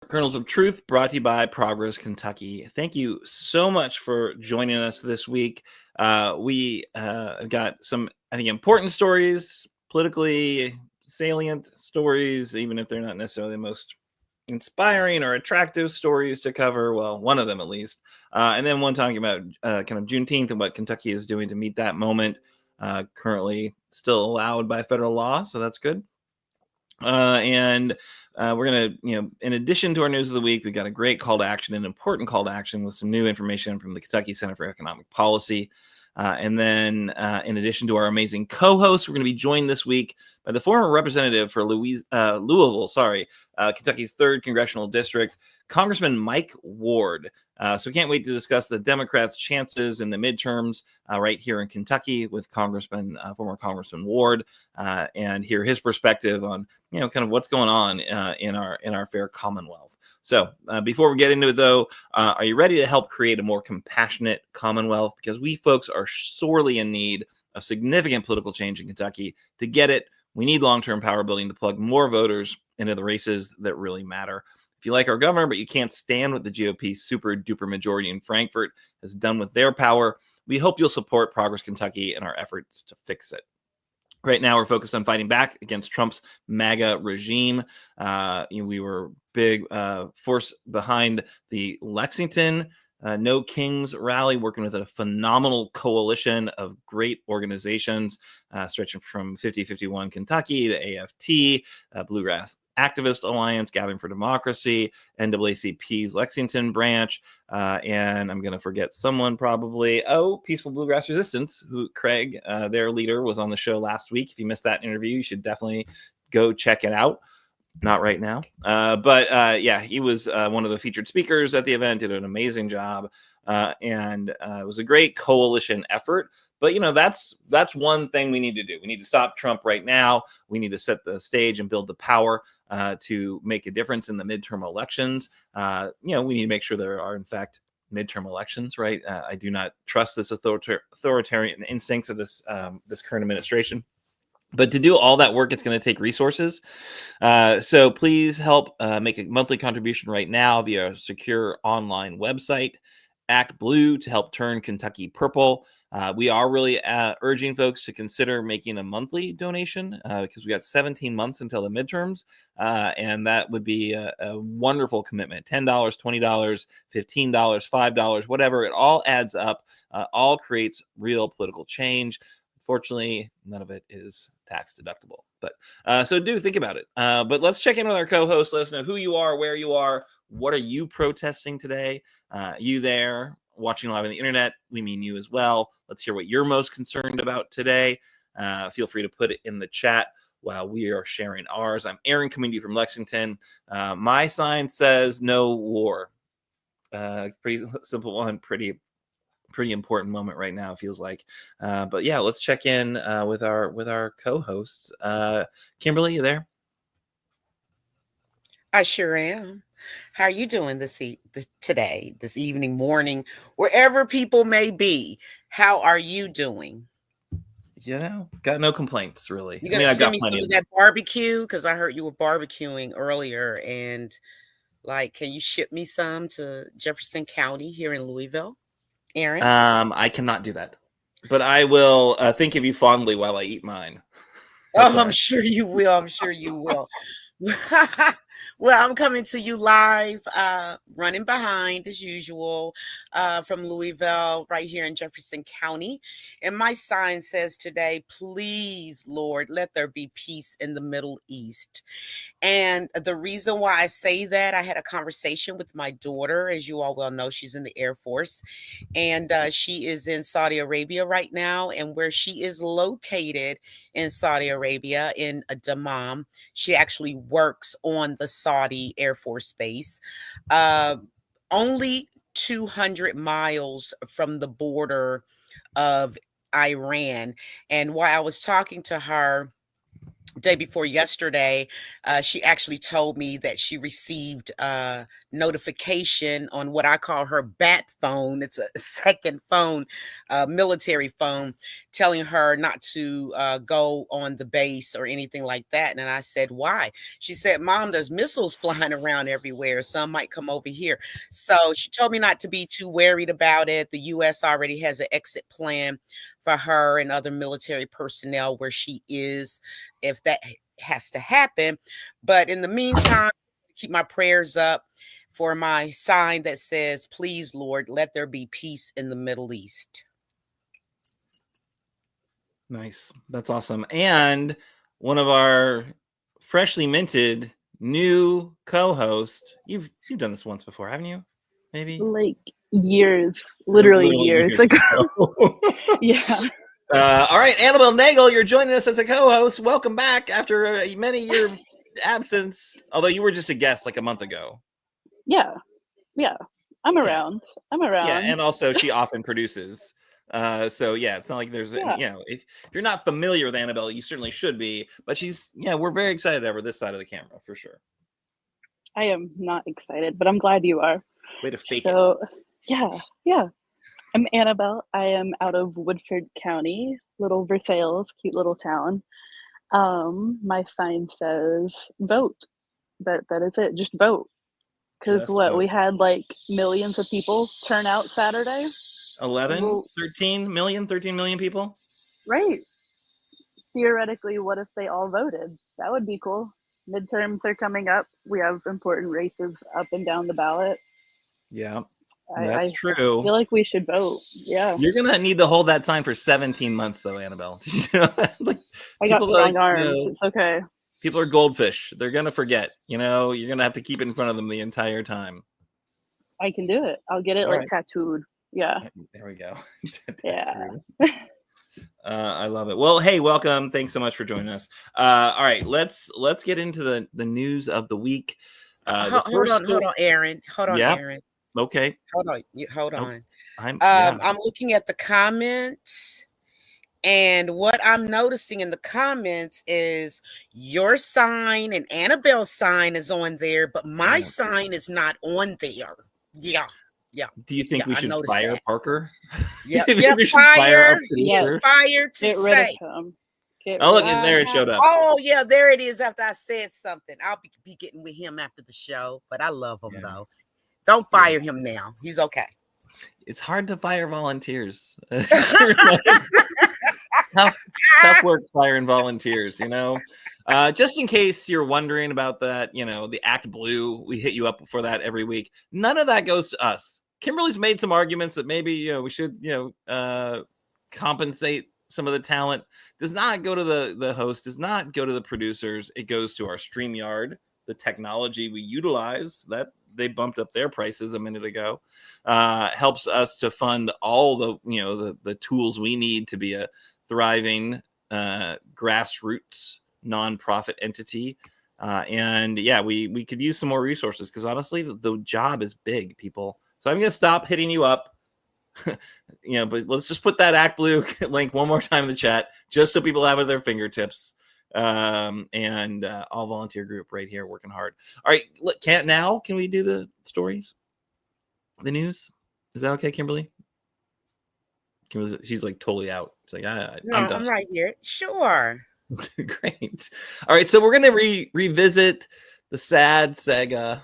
Kernels of Truth, brought to you by Progress Kentucky. Thank you so much for joining us this week. We got some, I think, important stories, politically salient stories, even if they're not necessarily the most inspiring or attractive stories to cover. Well, one of them at least. And then one talking about kind of Juneteenth and what Kentucky is doing to meet that moment. Currently still allowed by federal law, so that's good. And we're going to, in addition to our news of the week, we got a great call to action, an important call to action with some new information from the Kentucky Center for Economic Policy. And then in addition to our amazing co-host, we're going to be joined this week by the former representative for Louisville, Kentucky's 3rd Congressional District, Congressman Mike Ward. So we can't wait to discuss the Democrats' chances in the midterms right here in Kentucky with former Congressman Ward, and hear his perspective on, kind of what's going on in our fair Commonwealth. So before we get into it, though, are you ready to help create a more compassionate Commonwealth? Because we folks are sorely in need of significant political change in Kentucky. To get it, we need long-term power building to plug more voters into the races that really matter. If you like our governor, but you can't stand what the GOP super duper majority in Frankfort has done with their power, we hope you'll support Progress Kentucky in our efforts to fix it. Right now, we're focused on fighting back against Trump's MAGA regime. We were big force behind the Lexington No Kings rally, working with a phenomenal coalition of great organizations, stretching from 5051 Kentucky to AFT, Bluegrass Activist Alliance, Gathering for Democracy, NAACP's Lexington branch, and I'm going to forget someone probably. Peaceful Bluegrass Resistance, who Craig, their leader, was on the show last week. If you missed that interview, you should definitely go check it out. Not right now. But he was one of the featured speakers at the event, did an amazing job. And it was a great coalition effort. But, that's one thing we need to do. We need to stop Trump right now. We need to set the stage and build the power to make a difference in the midterm elections. We need to make sure there are, in fact, midterm elections, right? I do not trust this authoritarian instincts of this current administration. But to do all that work, it's going to take resources. So please help make a monthly contribution right now via a secure online website, Act Blue, to help turn Kentucky purple. We are really urging folks to consider making a monthly donation because we got 17 months until the midterms. And that would be a wonderful commitment. $10, $20, $15, $5, whatever. It all adds up, all creates real political change. Fortunately, none of it is tax deductible. But so do think about it. But let's check in with our co-host. Let us know who you are, where you are. What are you protesting today? You there watching live on the internet? We mean you as well. Let's hear what you're most concerned about today. Feel free to put it in the chat while we are sharing ours. I'm Aaron, coming to you from Lexington. My sign says no war. Pretty simple one, pretty important moment right now, it feels like. But yeah, let's check in with our co-hosts. Kimberly, you there? I sure am. How are you doing today, this evening, morning, wherever people may be? How are you doing? Got no complaints, really. You gonna send me some of that barbecue? Because I heard you were barbecuing earlier, and can you ship me some to Jefferson County here in Louisville, Aaron? I cannot do that, but I will think of you fondly while I eat mine. I'm sure you will. Well, I'm coming to you live, running behind as usual, from Louisville, right here in Jefferson County. And my sign says today, please, Lord, let there be peace in the Middle East. And the reason why I say that, I had a conversation with my daughter. As you all well know, she's in the Air Force, and she is in Saudi Arabia right now. And where she is located in Saudi Arabia, in Dammam, she actually works on the Saudi Air Force Base, only 200 miles from the border of Iran. And while I was talking to her day before yesterday, she actually told me that she received a notification on what I call her bat phone. It's a second phone, military phone, telling her not to go on the base or anything like that. And I said, why? She said, Mom, there's missiles flying around everywhere. Some might come over here. So she told me not to be too worried about it. The U.S. already has an exit plan for her and other military personnel where she is, if that has to happen. But in the meantime, keep my prayers up for my sign that says, please, Lord, let there be peace in the Middle East. Nice. That's awesome. And one of our freshly minted new co-host. You've done this once before, haven't you? Maybe like years, literally years ago. Yeah. All right, Annabel Nagel, you're joining us as a co-host. Welcome back after a many-year absence. Although you were just a guest like a month ago. Yeah. I'm around. Yeah, and also she often produces. So yeah, it's not like there's if you're not familiar with Annabel, you certainly should be. But we're very excited to have her this side of the camera for sure. I am not excited, but I'm glad you are. Way to fake it. Yeah. I'm Annabel. I am out of Woodford County, little Versailles, cute little town. My sign says vote. That is it. Just vote. Because we had like millions of people turn out Saturday. 13 million people. Right. Theoretically, what if they all voted? That would be cool. Midterms are coming up. We have important races up and down the ballot. Yeah, that's true. I feel like we should vote. Yeah. You're going to need to hold that sign for 17 months, though, Annabel. I got strong arms. It's okay. People are goldfish. They're going to forget. You're going to have to keep it in front of them the entire time. I can do it. I'll get it tattooed. Yeah. There we go. Yeah. I love it. Well, hey, welcome. Thanks so much for joining us. All right, let's get into the news of the week. Hold on, Aaron. Aaron. Okay. Hold on. I'm looking at the comments, and what I'm noticing in the comments is your sign and Annabelle's sign is on there, but my sign is not on there. Yeah. Do you think we should fire Parker? Yeah, fire. Yes, fire to Get rid of him. Look, there it showed up. Oh, yeah, there it is after I said something. I'll be getting with him after the show, but I love him, though. Don't fire him now. He's okay. It's hard to fire volunteers. Tough work firing volunteers, just in case you're wondering about that, the Act Blue, we hit you up for that every week. None of that goes to us. Kimberly's made some arguments that maybe, we should, compensate some of the talent. Does not go to the host, does not go to the producers. It goes to our StreamYard, the technology we utilize that they bumped up their prices a minute ago, helps us to fund all the tools we need to be a thriving grassroots nonprofit entity. We could use some more resources because honestly, the job is big, people. So I'm going to stop hitting you up, but let's just put that Act Blue link one more time in the chat, just so people have it at their fingertips. All volunteer group right here working hard. All right. Can we do the stories? The news? Is that okay, Kimberly? She's like totally out. She's like, I'm right here. Sure. Great. All right. So we're going to revisit the sad saga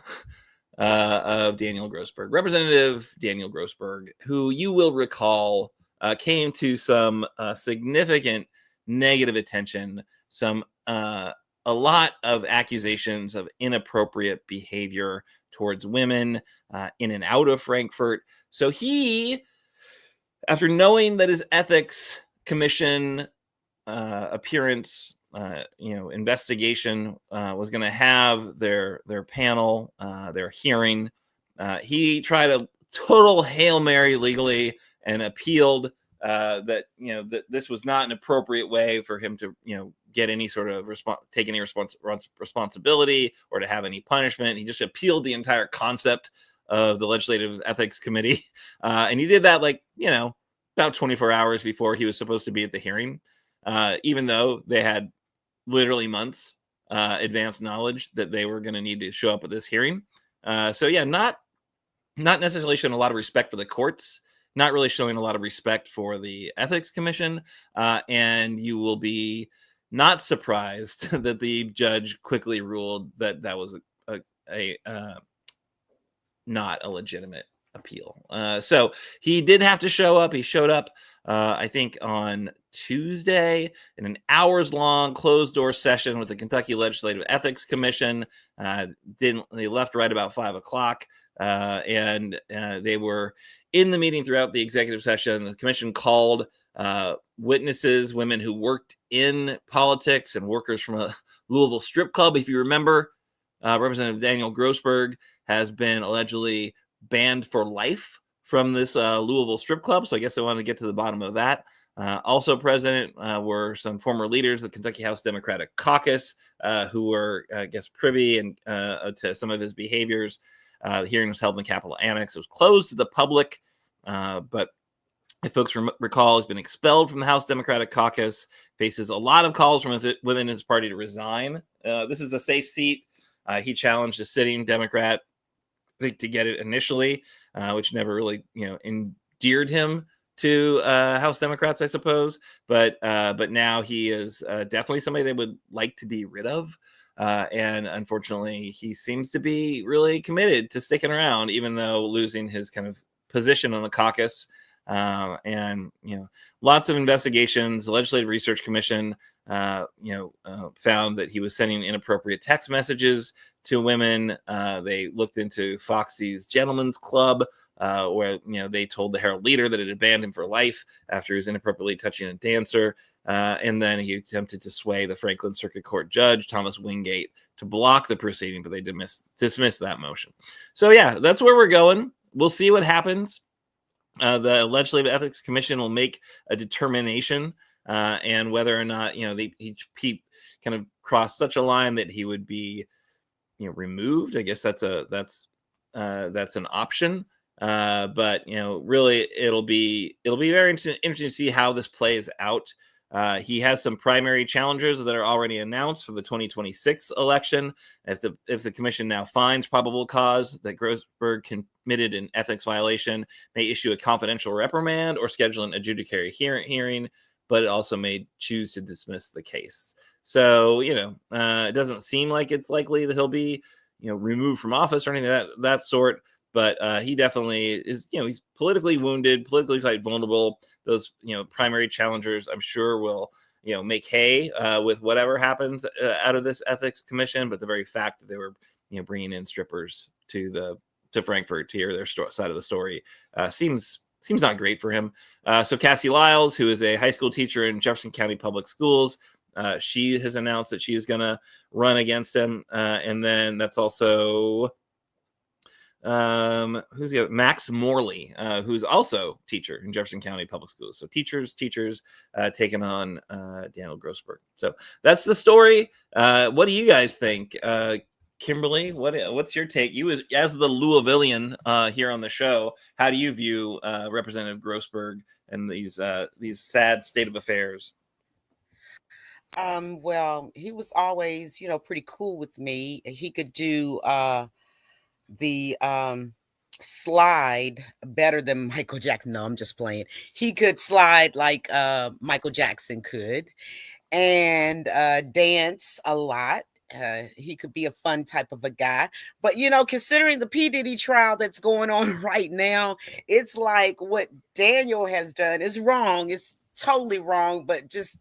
of Daniel Grossberg, Representative Daniel Grossberg, who you will recall came to some significant negative attention, a lot of accusations of inappropriate behavior towards women in and out of Frankfurt. So he, after knowing that his ethics commission appearance, investigation was going to have their panel, their hearing, he tried a total Hail Mary legally and appealed that this was not an appropriate way for him to get any sort of take any responsibility or to have any punishment. He just appealed the entire concept of the Legislative Ethics Committee, and he did that about 24 hours before he was supposed to be at the hearing, even though they had literally months advanced knowledge that they were going to need to show up at this hearing. Not necessarily showing a lot of respect for the courts not really showing a lot of respect for the Ethics Commission, and you will be not surprised that the judge quickly ruled that that was a not a legitimate appeal. So he did have to show up. He showed up, I think, on Tuesday in an hours-long closed-door session with the Kentucky Legislative Ethics Commission. They left right about 5 o'clock, and they were in the meeting throughout the executive session. The commission called witnesses, women who worked in politics and workers from a Louisville strip club. If you remember, Representative Daniel Grossberg has been allegedly banned for life from this Louisville strip club. So I guess I wanted to get to the bottom of that. Also present were some former leaders of the Kentucky House Democratic Caucus who were, I guess, privy and to some of his behaviors. The hearing was held in the Capitol Annex. It was closed to the public, but if folks recall, he's been expelled from the House Democratic Caucus, faces a lot of calls from within his party to resign. This is a safe seat. He challenged a sitting Democrat, I think, to get it initially, which never really, endeared him to House Democrats, I suppose. But now he is definitely somebody they would like to be rid of. And unfortunately, he seems to be really committed to sticking around, even though losing his kind of position on the caucus. And lots of investigations. The Legislative Research Commission found that he was sending inappropriate text messages to women. They looked into Foxy's Gentlemen's Club, where they told the Herald Leader that it had banned him for life after he was inappropriately touching a dancer. And then he attempted to sway the Franklin Circuit Court Judge Thomas Wingate to block the proceeding, but they dismissed that motion. So yeah, that's where we're going. We'll see what happens. The Legislative Ethics Commission will make a determination, and whether or not he kind of crossed such a line that he would be removed. I guess that's an option. But really, it'll be very interesting to see how this plays out. He has some primary challengers that are already announced for the 2026 election. If the commission now finds probable cause that Grossberg committed an ethics violation, may issue a confidential reprimand or schedule an adjudicatory hearing, but it also may choose to dismiss the case. So, it doesn't seem like it's likely that he'll be, removed from office or anything of that sort. But he definitely is, he's politically wounded, politically quite vulnerable. Those, primary challengers, I'm sure, will, make hay with whatever happens out of this ethics commission. But the very fact that they were, bringing in strippers to Frankfort to hear their side of the story seems not great for him. So Cassie Lyles, who is a high school teacher in Jefferson County Public Schools, she has announced that she is going to run against him. And then that's also who's the other? Max Morley, who's also teacher in Jefferson County Public Schools. So teachers taking on Daniel Grossberg. So that's the story. What do you guys think? Kimberly, what's your take? You as the Louisvillian here on the show, how do you view Representative Grossberg and these sad state of affairs? Well, he was always, pretty cool with me. He could do the slide better than Michael Jackson. No, I'm just playing. He could slide like Michael Jackson could, and dance a lot. He could be a fun type of a guy. But, considering the P. Diddy trial that's going on right now, it's like what Daniel has done is wrong. It's totally wrong. But just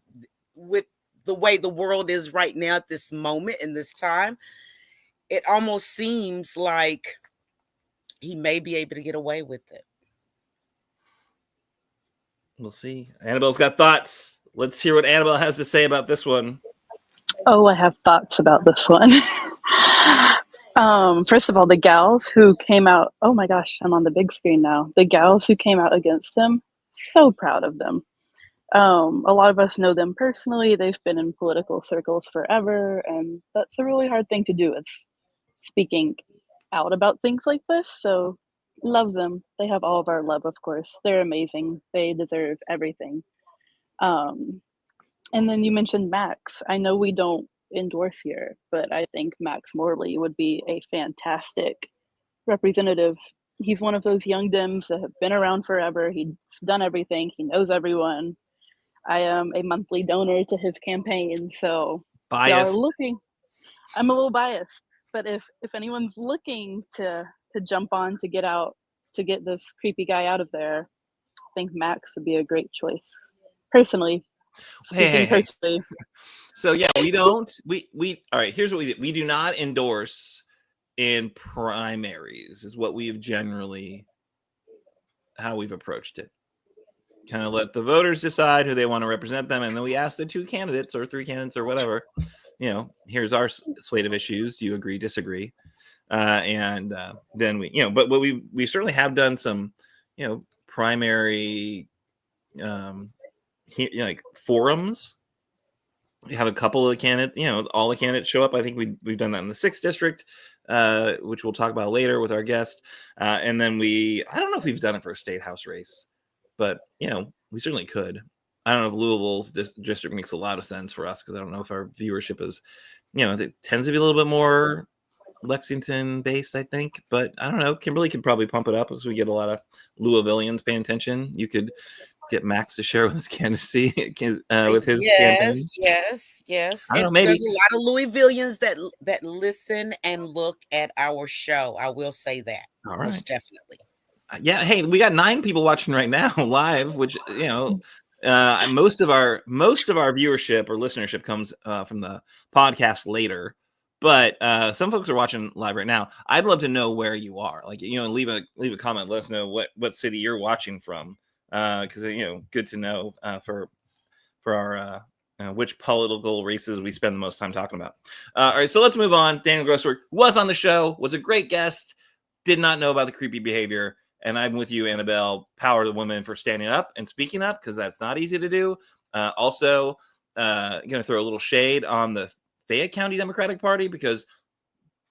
with the way the world is right now at this moment in this time, it almost seems like he may be able to get away with it. We'll see. Annabelle's got thoughts. Let's hear what Annabel has to say about this one. Oh, I have thoughts about this one. First of all, the gals who came out, oh my gosh, I'm on the big screen now. The gals who came out against him, so proud of them. A lot of us know them personally. They've been in political circles forever, and that's a really hard thing to do. It's speaking out about things like this. So love them. They have all of our love, of course. They're amazing. They deserve everything. And then you mentioned Max. I know we don't endorse here, but I think Max Morley would be a fantastic representative he's one of those young Dems that have been around forever. He's done everything. He knows everyone. I am a monthly donor to his campaign, so if y'all are Biased. looking, I'm a little biased, but if anyone's looking to jump on to get this creepy guy out of there, I think Max would be a great choice. Personally, speaking personally. So yeah, we all right, here's what we do. We do not endorse in primaries is what we've generally how we've approached it. Kind of let the voters decide who they want to represent them, and then we ask the two candidates or three candidates or whatever, here's our slate of issues. Do you agree, disagree? And then we, but what we certainly have done some, primary, like forums. We have a couple of candidates, all the candidates show up. I think we've done that in the 6th district, which we'll talk about later with our guest. And then I don't know if we've done it for a state house race, but we certainly could. I don't know if Louisville's district makes a lot of sense for us because I don't know if our viewership is, it tends to be a little bit more Lexington based, I think, but I don't know. Kimberly could probably pump it up as we get a lot of Louisvillians paying attention. You could get Max to share with his candidacy with his campaign. Yes. I don't know, maybe there's a lot of Louisvillians that listen and look at our show. I will say that. All right, most definitely. Yeah. Hey, we got 9 people watching right now live, which most of our viewership or listenership comes from the podcast later. But some folks are watching live right now. I'd love to know where you are. Like, leave a comment. Let us know what city you're watching from. Because good to know for our which political races we spend the most time talking about. All right, so let's move on. Daniel Grossberg was on the show, was a great guest. Did not know about the creepy behavior, and I'm with you, Annabel. Power to the women for standing up and speaking up because that's not easy to do. Also, going to throw a little shade on the Fayette County Democratic Party because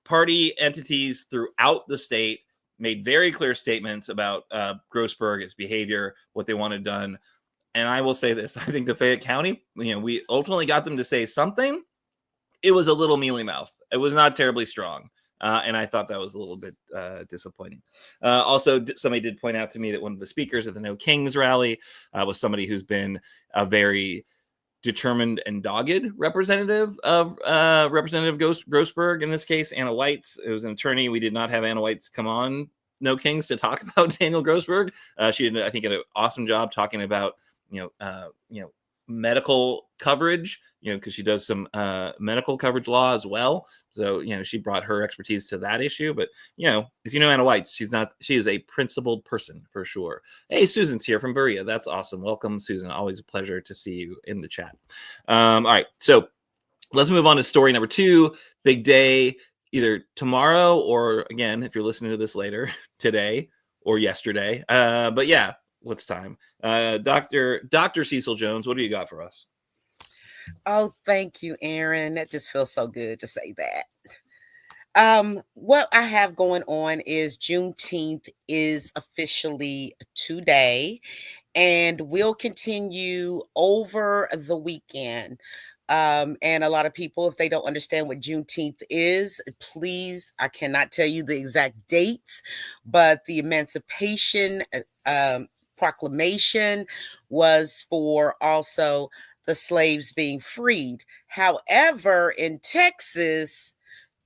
party entities throughout the state made very clear statements about Grossberg, its behavior, what they wanted done. And I will say this. I think the Fayette County, we ultimately got them to say something. It was a little mealy mouth. It was not terribly strong. And I thought that was a little bit disappointing. Also, somebody did point out to me that one of the speakers at the No Kings rally was somebody who's been a very determined and dogged representative of Representative Grossberg, in this case, Anna Whites. It was an attorney. We did not have Anna Whites come on No Kings to talk about Daniel Grossberg. She did, I think, an awesome job talking about, medical coverage, because she does some medical coverage law as well. So, she brought her expertise to that issue. But, if you know Anna Whites, she is a principled person for sure. Hey, Susan's here from Berea. That's awesome. Welcome, Susan. Always a pleasure to see you in the chat. All right. So let's move on to story number 2. Big day, either tomorrow or, again, if you're listening to this later, today or yesterday. But yeah, what's time? Dr. Cecil Jones, what do you got for us? Oh, thank you, Aaron. That just feels so good to say that. What I have going on is Juneteenth is officially today and will continue over the weekend. And a lot of people, if they don't understand what Juneteenth is, please, I cannot tell you the exact dates, but the Emancipation Proclamation was for also the slaves being freed. However, in Texas,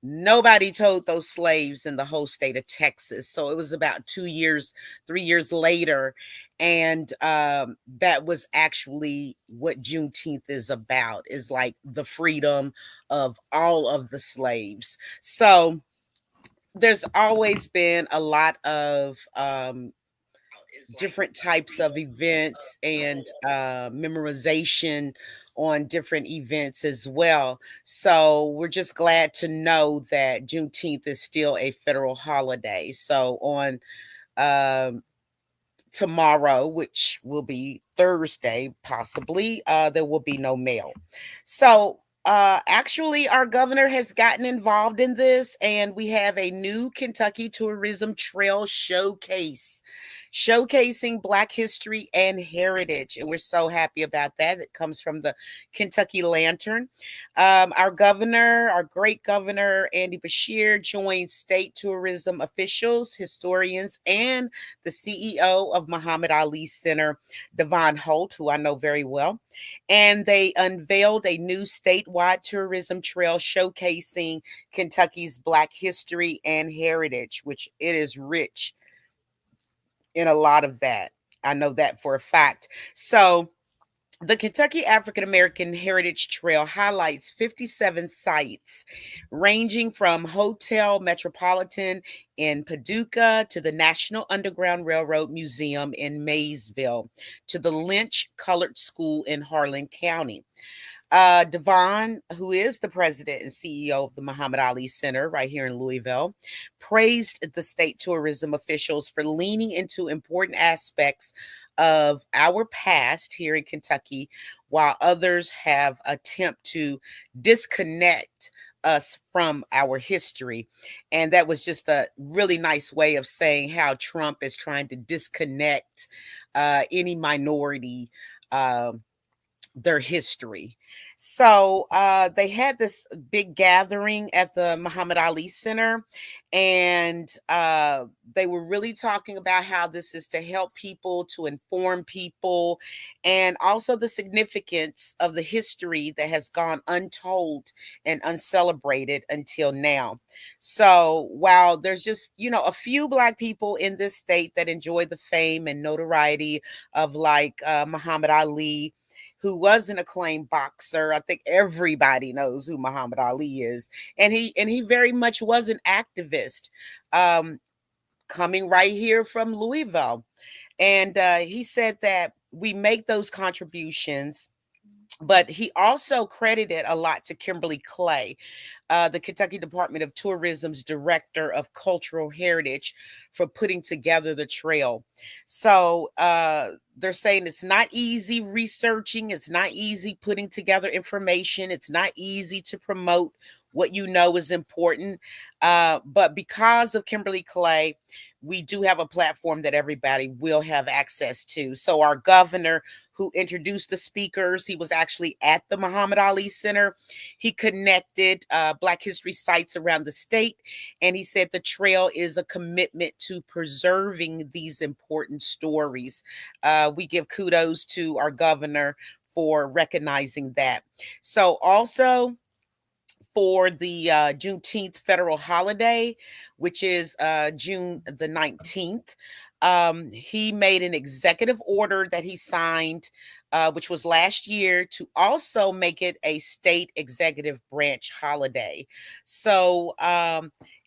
nobody told those slaves in the whole state of Texas. So it was about 3 years later. And that was actually what Juneteenth is about, is like the freedom of all of the slaves. So there's always been a lot of different types of events and memorization on different events as well. So we're just glad to know that Juneteenth is still a federal holiday. So on tomorrow, which will be Thursday, possibly, there will be no mail. So actually, our governor has gotten involved in this, and we have a new Kentucky Tourism Trail Showcase showcasing Black history and heritage. And we're so happy about that. It comes from the Kentucky Lantern. Our governor, our great governor, Andy Beshear, joined state tourism officials, historians, and the CEO of Muhammad Ali Center, Devon Holt, who I know very well. And they unveiled a new statewide tourism trail showcasing Kentucky's Black history and heritage, which it is rich in a lot of that. I know that for a fact. So the Kentucky African American Heritage Trail highlights 57 sites ranging from Hotel Metropolitan in Paducah to the National Underground Railroad Museum in Maysville to the Lynch Colored School in Harlan County. Devon, who is the president and CEO of the Muhammad Ali Center right here in Louisville, praised the state tourism officials for leaning into important aspects of our past here in Kentucky, while others have attempted to disconnect us from our history. And that was just a really nice way of saying how Trump is trying to disconnect any minority their history. So they had this big gathering at the Muhammad Ali Center, and they were really talking about how this is to help people, to inform people, and also the significance of the history that has gone untold and uncelebrated until now. So while there's just, a few Black people in this state that enjoy the fame and notoriety of like Muhammad Ali, who was an acclaimed boxer. I think everybody knows who Muhammad Ali is. And he very much was an activist, coming right here from Louisville. And he said that we make those contributions, but he also credited a lot to Kimberly Clay, the Kentucky Department of Tourism's Director of Cultural Heritage, for putting together the trail. So they're saying it's not easy researching. It's not easy putting together information. It's not easy to promote what you know is important. But because of Kimberly Clay, we do have a platform that everybody will have access to. So our governor, who introduced the speakers, he was actually at the Muhammad Ali Center. He connected Black history sites around the state, and he said the trail is a commitment to preserving these important stories. We give kudos to our governor for recognizing that. So also, for the Juneteenth federal holiday, which is June the 19th. He made an executive order that he signed, which was last year, to also make it a state executive branch holiday. So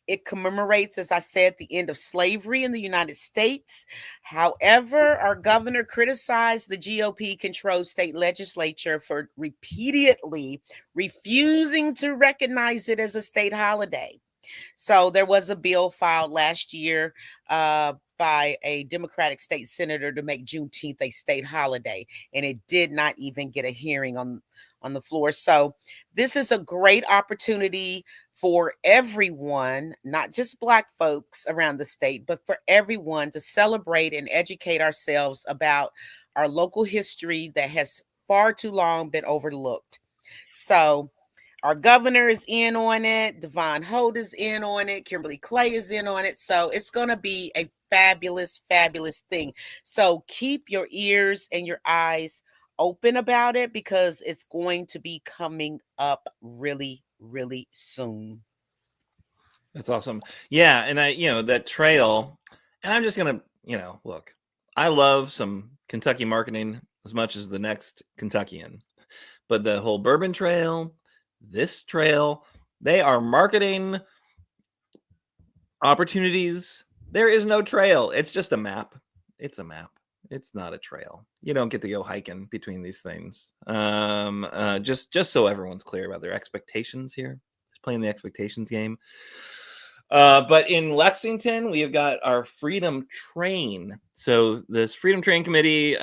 it commemorates, as I said, the end of slavery in the United States. However, our governor criticized the GOP-controlled state legislature for repeatedly refusing to recognize it as a state holiday. So there was a bill filed last year by a Democratic state senator to make Juneteenth a state holiday, and it did not even get a hearing on the floor. So this is a great opportunity for everyone, not just Black folks around the state, but for everyone to celebrate and educate ourselves about our local history that has far too long been overlooked. So our governor is in on it. Devon Holt is in on it. Kimberly Clay is in on it. So it's going to be a fabulous, fabulous thing. So keep your ears and your eyes open about it, because it's going to be coming up really, really soon. That's awesome. Yeah. And that trail, and I'm just going to, look, I love some Kentucky marketing as much as the next Kentuckian, but the whole Bourbon Trail, this trail, they are marketing opportunities. There is no trail. It's just a map. It's a map. It's not a trail. You don't get to go hiking between these things. Just so everyone's clear about their expectations here. Just playing the expectations game. But in Lexington, we have got our Freedom Train. So this Freedom Train Committee,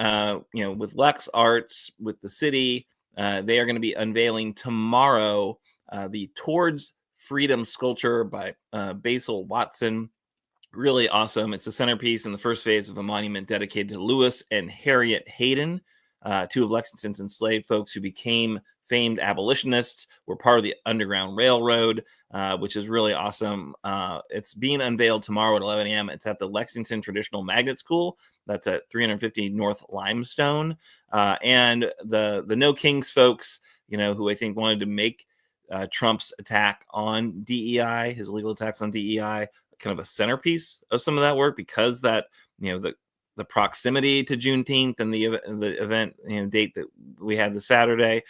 with Lex Arts, with the city, they are going to be unveiling tomorrow the Towards Freedom sculpture by Basil Watson, Really awesome. It's a centerpiece in the first phase of a monument dedicated to Lewis and Harriet Hayden, two of Lexington's enslaved folks who became famed abolitionists, were part of the Underground Railroad, which is really awesome. It's being unveiled tomorrow at 11 a.m. It's at the Lexington Traditional Magnet School. That's at 350 North Limestone. And the No Kings folks, who I think wanted to make Trump's attack on DEI, his illegal attacks on DEI, kind of a centerpiece of some of that work, because that, the proximity to Juneteenth and the event date that we had this Saturday.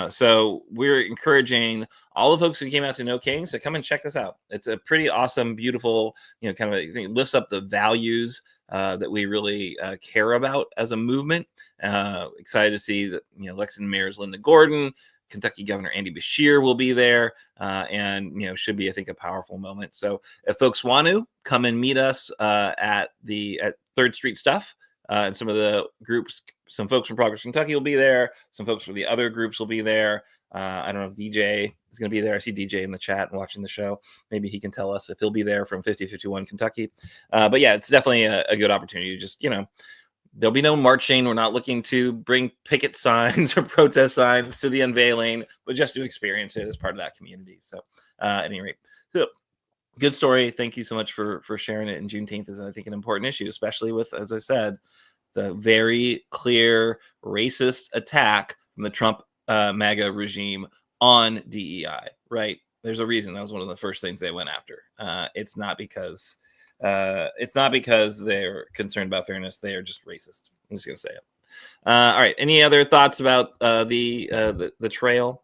So we're encouraging all the folks who came out to No Kings to come and check this out. It's a pretty awesome, beautiful, kind of it lifts up the values that we really care about as a movement. Excited to see that, Lexington Mayor's Linda Gordon, Kentucky Governor Andy Beshear will be there, and should be, I think, a powerful moment. So if folks want to come and meet us at 3rd Street Stuff, and some of the groups, some folks from Progress Kentucky will be there. Some folks from the other groups will be there. I don't know if DJ is going to be there. I see DJ in the chat and watching the show. Maybe he can tell us if he'll be there from 5051 Kentucky. But yeah, it's definitely a good opportunity. Just, there'll be no marching. We're not looking to bring picket signs or protest signs to the unveiling, but just to experience it as part of that community. So at any rate, so, good story. Thank you so much for sharing it. And Juneteenth is, I think, an important issue, especially with, as I said, the very clear racist attack from the Trump MAGA regime on DEI, right? There's a reason that was one of the first things they went after. It's not because they're concerned about fairness. They are just racist. I'm just going to say it. All right. Any other thoughts about the trail?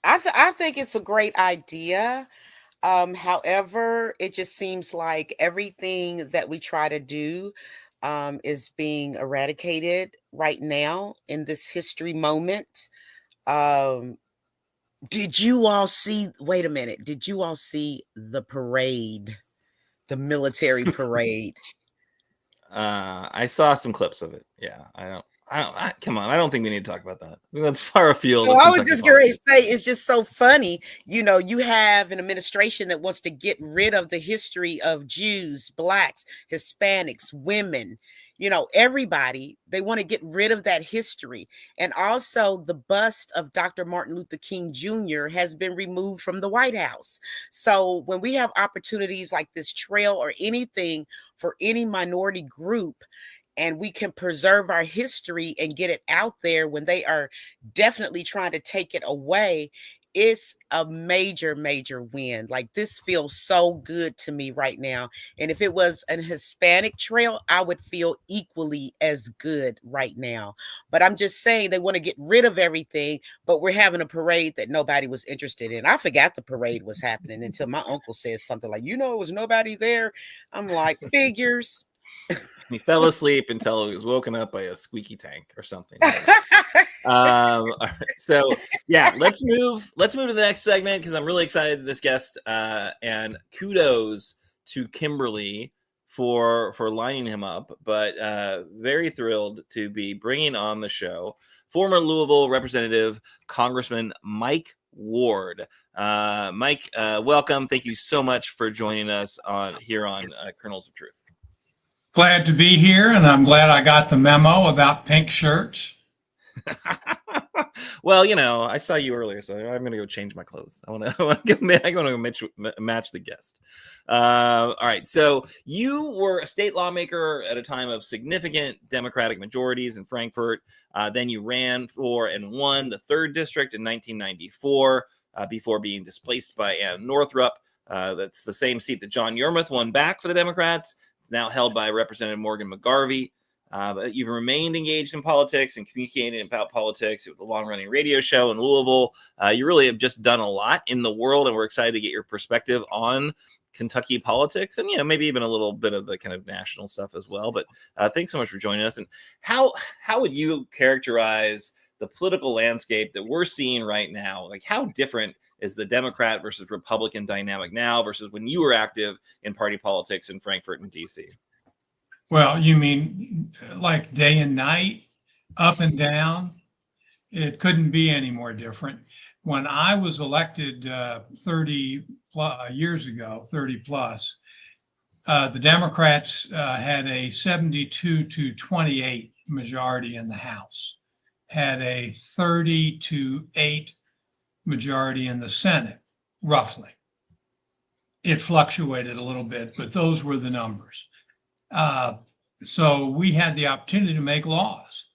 I think it's a great idea. However, it just seems like everything that we try to do is being eradicated right now in this history moment. Did you all see, wait a minute, did you all see the parade, the military parade? I saw some clips of it. Yeah, come on. I don't think we need to talk about that. That's far afield. So I was just going to say, it's just so funny. You have an administration that wants to get rid of the history of Jews, Blacks, Hispanics, women, everybody. They want to get rid of that history. And also the bust of Dr. Martin Luther King Jr. has been removed from the White House. So when we have opportunities like this trail or anything for any minority group, and we can preserve our history and get it out there when they are definitely trying to take it away, it's a major, major win. Like, this feels so good to me right now. And if it was an Hispanic trail, I would feel equally as good right now. But I'm just saying, they want to get rid of everything, but we're having a parade that nobody was interested in. I forgot the parade was happening until my uncle says something like, it was nobody there. I'm like, figures. He fell asleep until he was woken up by a squeaky tank or something. All right. So yeah, let's move to the next segment, because I'm really excited to this guest, and kudos to Kimberly for lining him up, but very thrilled to be bringing on the show former Louisville Representative Congressman Mike Ward. Mike, welcome. Thank you so much for joining us here on Kernels of Truth. Glad to be here, and I'm glad I got the memo about pink shirts. Well, I saw you earlier, so I'm going to go change my clothes. I'm going to match the guest. All right. So you were a state lawmaker at a time of significant Democratic majorities in Frankfort. Then you ran for and won the 3rd District in 1994 before being displaced by Ann Northrup. That's the same seat that John Yermuth won back for the Democrats. It's now held by Representative Morgan McGarvey. But you've remained engaged in politics and communicating about politics with the long-running radio show in Louisville. You really have just done a lot in the world, and we're excited to get your perspective on Kentucky politics and, maybe even a little bit of the kind of national stuff as well. But thanks so much for joining us. And how would you characterize the political landscape that we're seeing right now? Like, how different is the Democrat versus Republican dynamic now versus when you were active in party politics in Frankfort and DC? Well, you mean like day and night, up and down? It couldn't be any more different. when I was elected 30 years ago, 30 plus, the Democrats had a 72-28 majority in the House, had a 30-8 majority in the Senate, roughly. It fluctuated a little bit, but those were the numbers. So we had the opportunity to make laws,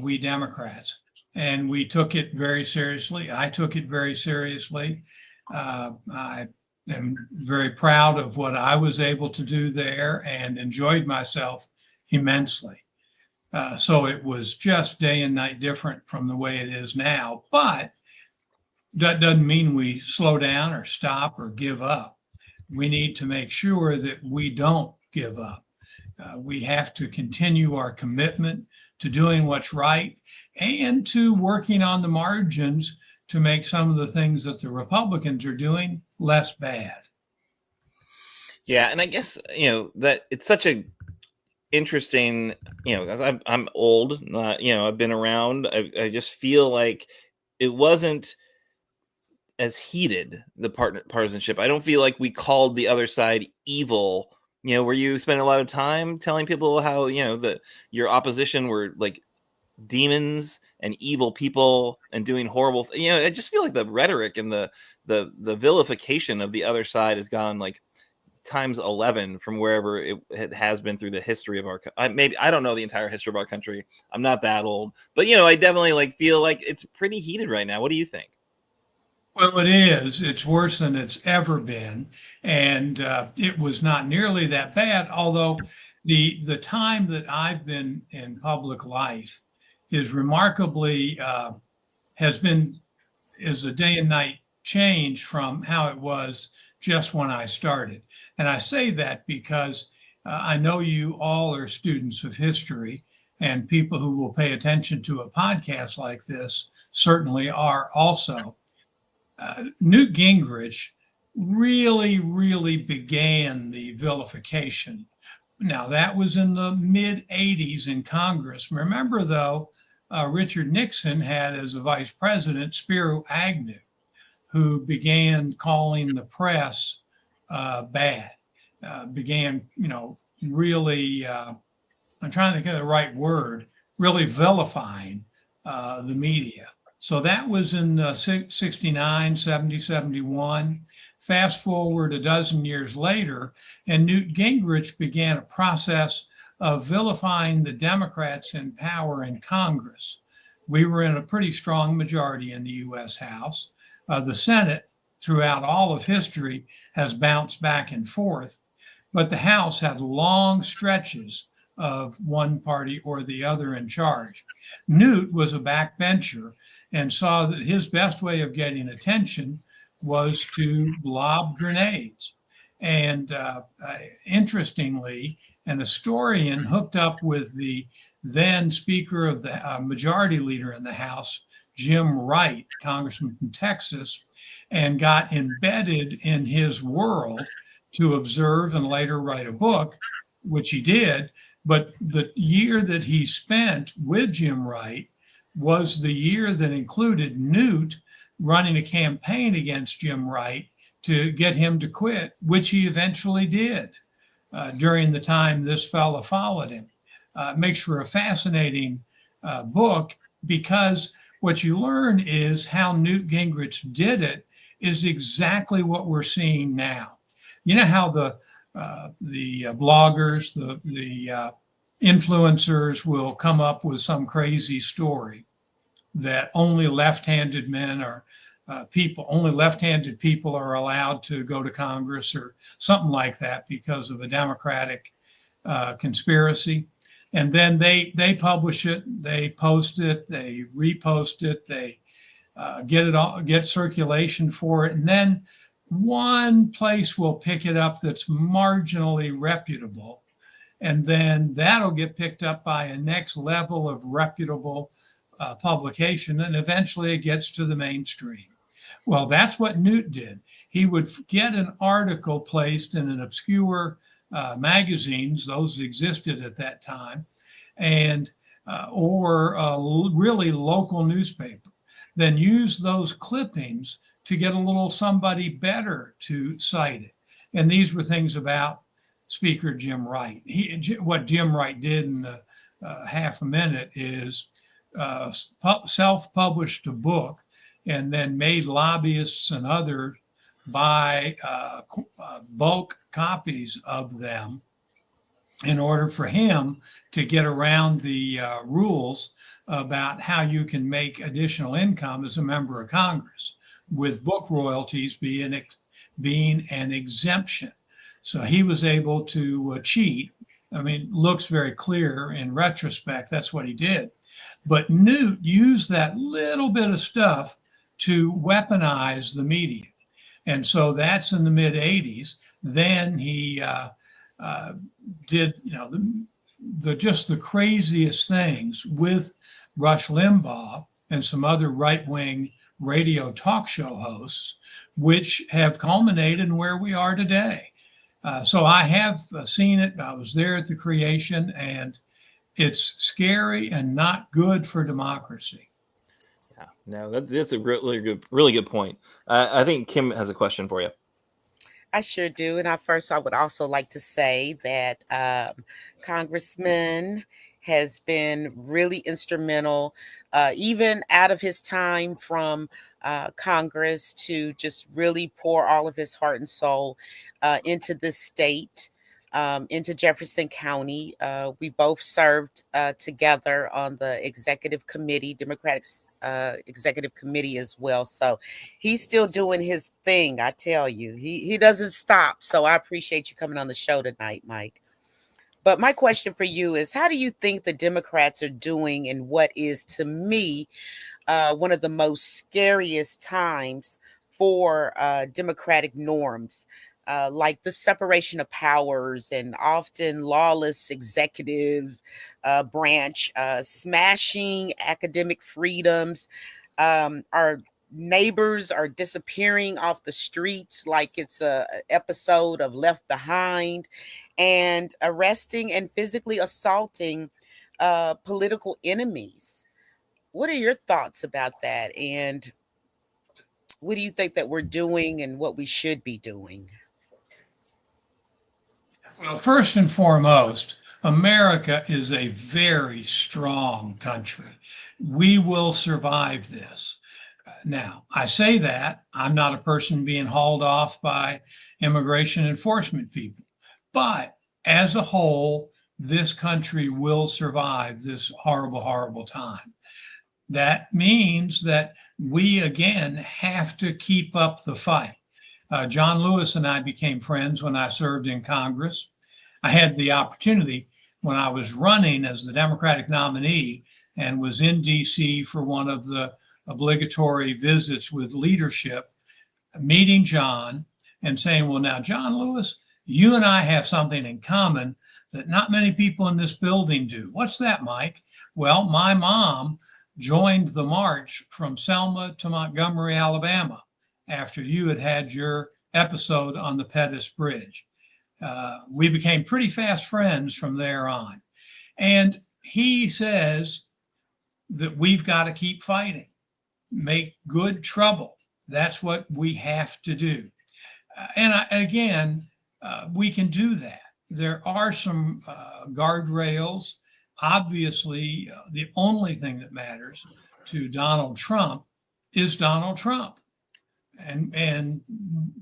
we Democrats, and we took it very seriously. I took it very seriously. I am very proud of what I was able to do there and enjoyed myself immensely. So it was just day and night different from the way it is now, but that doesn't mean we slow down or stop or give up. We need to make sure that we don't give up. We have to continue our commitment to doing what's right and to working on the margins to make some of the things that the Republicans are doing less bad. Yeah, and I guess, that it's such a interesting, because I'm old, I've been around. I just feel like it wasn't as heated, the partisanship. I don't feel like we called the other side evil. Where you spend a lot of time telling people how, that your opposition were like demons and evil people and doing horrible I just feel like the rhetoric and the vilification of the other side has gone like times 11 from wherever it has been through the history of our maybe I don't know the entire history of our country. I'm not that old, but I definitely feel like it's pretty heated right now. What do you think? Well, it is. It's worse than it's ever been. And it was not nearly that bad, although the time that I've been in public life is remarkably, is a day and night change from how it was just when I started. And I say that because I know you all are students of history, and people who will pay attention to a podcast like this certainly are also. Newt Gingrich really began the vilification. Now, that was in the mid-'80s in Congress. Remember, though, Richard Nixon had as a vice president Spiro Agnew, who began calling the press bad, began, really, I'm trying to think of the right word, really vilifying the media. So that was in 69, 70, 71. Fast forward a dozen years later, and Newt Gingrich began a process of vilifying the Democrats in power in Congress. We were in a pretty strong majority in the U.S. House. The Senate, throughout all of history, has bounced back and forth, but the House had long stretches of one party or the other in charge. Newt was a backbencher and saw that his best way of getting attention was to lob grenades. And interestingly, an historian hooked up with the then Speaker of the Majority Leader in the House, Jim Wright, Congressman from Texas, and got embedded in his world to observe and later write a book, which he did. But the year that he spent with Jim Wright was the year that included Newt running a campaign against Jim Wright to get him to quit, which he eventually did during the time this fella followed him. Makes for a fascinating book, because what you learn is how Newt Gingrich did it is exactly what we're seeing now. You know how the bloggers, the influencers will come up with some crazy story that only left-handed men are only left-handed people are allowed to go to Congress or something like that because of a Democratic conspiracy. And then they publish it, they post it, they repost it, they get circulation for it. And then one place will pick it up that's marginally reputable. And then that'll get picked up by a next level of reputable publication. And eventually it gets to the mainstream. Well, that's what Newt did. He would get an article placed in an obscure magazines, those existed at that time, and or a really local newspaper. then use those clippings to get a little somebody better to cite it. And these were things about Speaker Jim Wright. What Jim Wright did in the half a minute is self-published a book and then made lobbyists and others buy bulk copies of them in order for him to get around the rules about how you can make additional income as a member of Congress, with book royalties being an exemption. So he was able to cheat. I mean, looks very clear in retrospect, that's what he did. But Newt used that little bit of stuff to weaponize the media. And so that's in the mid 80s. Then he did, just the craziest things with Rush Limbaugh and some other right-wing radio talk show hosts, which have culminated in where we are today. So I have seen it. I was there at the creation, and it's scary and not good for democracy. Yeah, no, that's a really good point. I think Kim has a question for you. I sure do. And I would also like to say that Congressman has been really instrumental, even out of his time from Congress, to just really pour all of his heart and soul into this state, into Jefferson County. We both served together on the executive committee, Democratic executive committee as well. So he's still doing his thing. I tell you, he doesn't stop. So I appreciate you coming on the show tonight, Mike. But my question for you is, how do you think the Democrats are doing in what is, to me, one of the most scariest times for democratic norms, like the separation of powers and often lawless executive branch, smashing academic freedoms? Our neighbors are disappearing off the streets like it's a episode of Left Behind, and arresting and physically assaulting political enemies. What are your thoughts about that? And what do you think that we're doing and what we should be doing? Well, first and foremost, America is a very strong country. We will survive this. Now, I say that I'm not a person being hauled off by immigration enforcement people, but as a whole, this country will survive this horrible, horrible time. That means that we, again, have to keep up the fight. John Lewis and I became friends when I served in Congress. I had the opportunity when I was running as the Democratic nominee and was in DC for one of the obligatory visits with leadership, meeting John and saying, well, now, John Lewis, you and I have something in common that not many people in this building do. What's that, Mike? Well, my mom joined the march from Selma to Montgomery, Alabama, after you had your episode on the Pettus Bridge. We became pretty fast friends from there on. And he says that we've got to keep fighting, make good trouble. That's what we have to do. We can do that. There are some guardrails. Obviously, the only thing that matters to Donald Trump is Donald Trump. And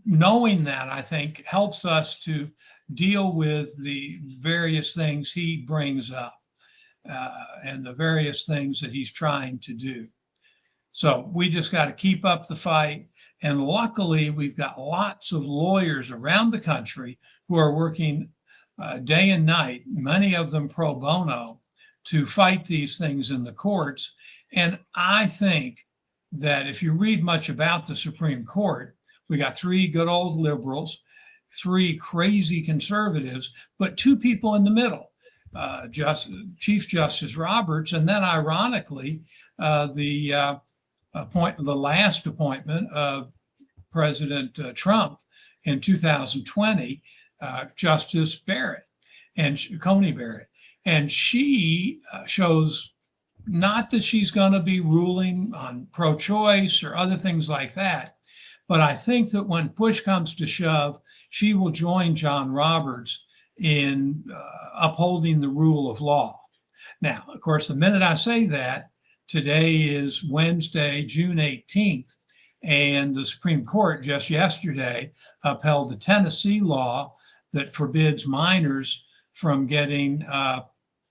knowing that, I think, helps us to deal with the various things he brings up and the various things that he's trying to do. So we just got to keep up the fight. And luckily, we've got lots of lawyers around the country who are working day and night, many of them pro bono, to fight these things in the courts. And I think that if you read much about the Supreme Court, we got 3 good old liberals, 3 crazy conservatives, but 2 people in the middle, Chief Justice Roberts, and then ironically, the last appointment of President Trump in 2020, Justice Barrett and Coney Barrett. And she shows Not that she's going to be ruling on pro-choice or other things like that, but I think that when push comes to shove, she will join John Roberts in upholding the rule of law. Now, of course, the minute I say that, today is Wednesday, June 18th, and the Supreme Court just yesterday upheld the Tennessee law that forbids minors from getting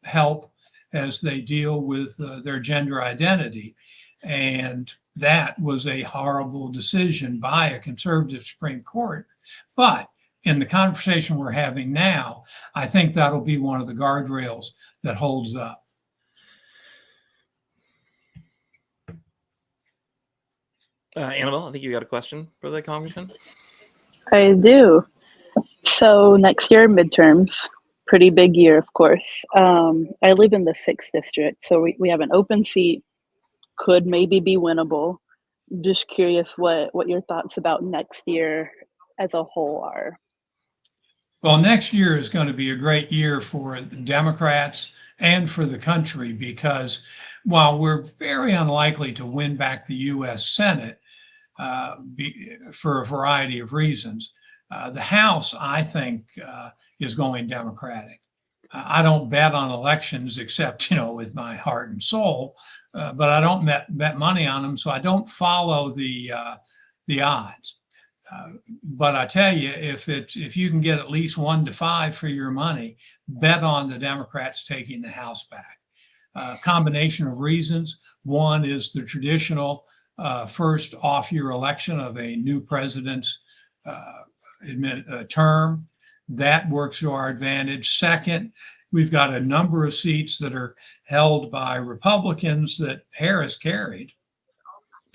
help as they deal with their gender identity. And that was a horrible decision by a conservative Supreme Court. But in the conversation we're having now, I think that'll be one of the guardrails that holds up. Annabel, I think you got a question for the congressman. I do. So next year, midterms, pretty big year, of course. I live in the 6th district, so we have an open seat, could maybe be winnable. Just curious what your thoughts about next year as a whole are. Well, next year is going to be a great year for Democrats and for the country, because while we're very unlikely to win back the U.S. Senate for a variety of reasons, the House, I think, is going Democratic. I don't bet on elections except, with my heart and soul, but I don't bet money on them, so I don't follow the odds. But I tell you, if you can get at least 1 to 5 for your money, bet on the Democrats taking the House back. Combination of reasons. One is the traditional first off-year election of a new president's term. That works to our advantage. Second, we've got a number of seats that are held by Republicans that Harris carried.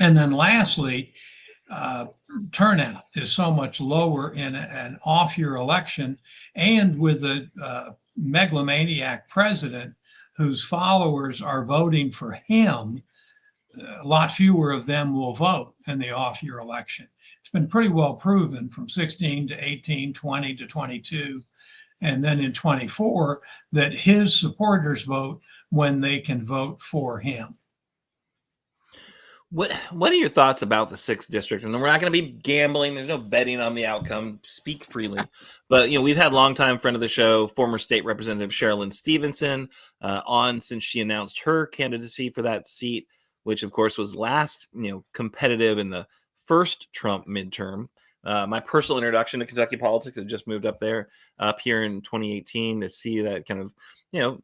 And then lastly, turnout is so much lower in an off-year election, and with a megalomaniac president whose followers are voting for him, a lot fewer of them will vote in the off-year election. It's been pretty well proven from 16 to 18, 20 to 22, and then in 24 that his supporters vote when they can vote for him. What are your thoughts about the 6th district? And we're not going to be gambling. There's no betting on the outcome. Speak freely. But, we've had longtime friend of the show, former state representative Sherilyn Stevenson, on since she announced her candidacy for that seat, which, of course, was last, competitive in the first Trump midterm. My personal introduction to Kentucky politics had just moved up here in 2018 to see that kind of,